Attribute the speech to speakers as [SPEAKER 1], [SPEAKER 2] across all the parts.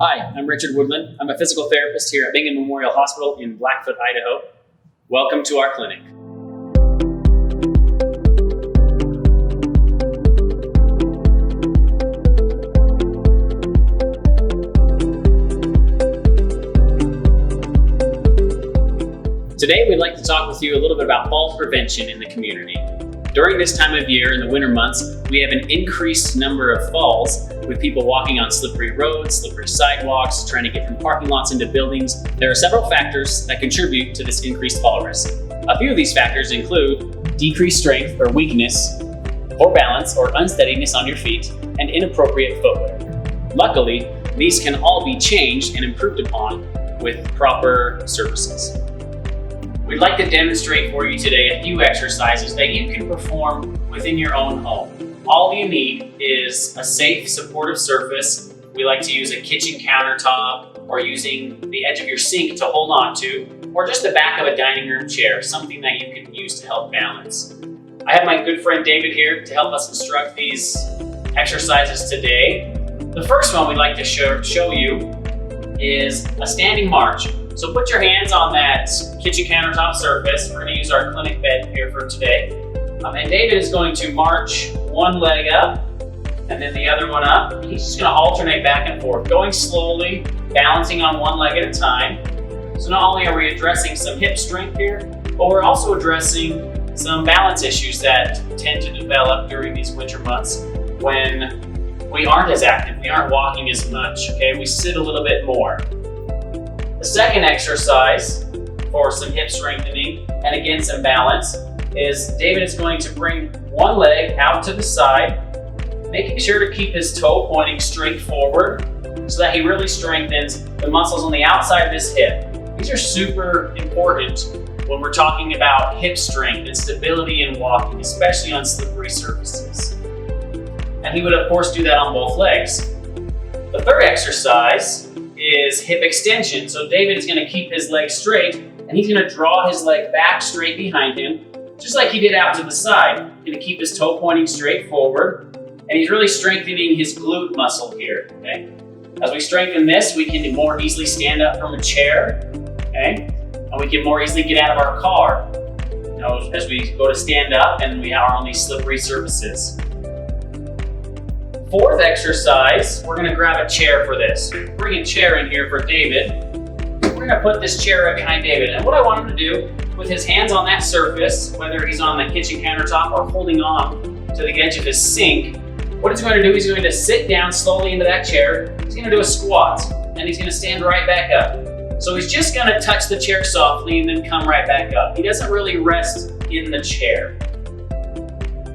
[SPEAKER 1] Hi, I'm Richard Woodland. I'm a physical therapist here at Bingham Memorial Hospital in Blackfoot, Idaho. Welcome to our clinic. Today we'd like to talk with you a little bit about fall prevention in the community. During this time of year, in the winter months, we have an increased number of falls with people walking on slippery roads, slippery sidewalks, trying to get from parking lots into buildings. There are several factors that contribute to this increased fall risk. A few of these factors include decreased strength or weakness, poor balance or unsteadiness on your feet, and inappropriate footwear. Luckily, these can all be changed and improved upon with proper services. We'd like to demonstrate for you today a few exercises that you can perform within your own home. All you need is a safe, supportive surface. We like to use a kitchen countertop or using the edge of your sink to hold on to, or just the back of a dining room chair, something that you can use to help balance. I have my good friend David here to help us instruct these exercises today. The first one we'd like to show you is a standing march. So put your hands on that kitchen countertop surface. We're going to use our clinic bed here for today. And David is going to march one leg up and then the other one up. He's just going to alternate back and forth, going slowly, balancing on one leg at a time. So not only are we addressing some hip strength here, but we're also addressing some balance issues that tend to develop during these winter months when we aren't as active, we aren't walking as much, okay? We sit a little bit more. The second exercise for some hip strengthening and again some balance is David is going to bring one leg out to the side, making sure to keep his toe pointing straight forward so that he really strengthens the muscles on the outside of his hip. These are super important when we're talking about hip strength and stability in walking, especially on slippery surfaces. And he would of course do that on both legs. The third exercise is hip extension. So David is going to keep his leg straight and he's going to draw his leg back straight behind him, just like he did out to the side. He's going to keep his toe pointing straight forward and he's really strengthening his glute muscle here, okay? As we strengthen this, we can more easily stand up from a chair, okay? And we can more easily get out of our car, you know, as we go to stand up and we are on these slippery surfaces. Fourth exercise, we're going to grab a chair for this. Bring a chair in here for David. We're going to put this chair right behind David. And what I want him to do, with his hands on that surface, whether he's on the kitchen countertop or holding on to the edge of his sink, what he's going to do, he's going to sit down slowly into that chair. He's going to do a squat, and he's going to stand right back up. So he's just going to touch the chair softly and then come right back up. He doesn't really rest in the chair.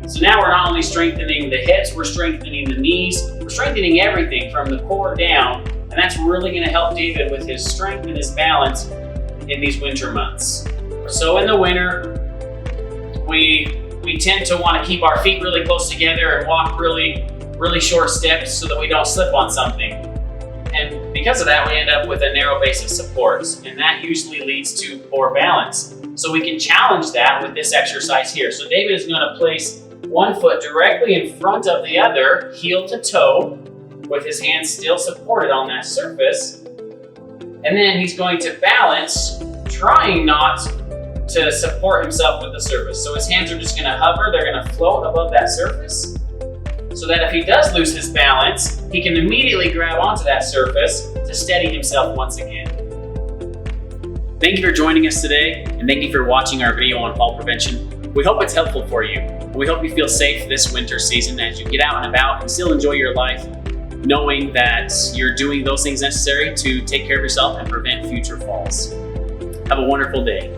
[SPEAKER 1] So now we're not only strengthening the hips, we're strengthening the knees, we're strengthening everything from the core down, and that's really going to help David with his strength and his balance in these winter months. So in the winter, we tend to want to keep our feet really close together and walk really short steps so that we don't slip on something. And because of that, we end up with a narrow base of supports, and that usually leads to poor balance. So we can challenge that with this exercise here. So David is going to place one foot directly in front of the other, heel to toe, with his hands still supported on that surface. And then he's going to balance, trying not to support himself with the surface. So his hands are just going to hover, they're going to float above that surface, so that if he does lose his balance, he can immediately grab onto that surface to steady himself once again. Thank you for joining us today, and thank you for watching our video on fall prevention. We hope it's helpful for you. We hope you feel safe this winter season as you get out and about and still enjoy your life, knowing that you're doing those things necessary to take care of yourself and prevent future falls. Have a wonderful day.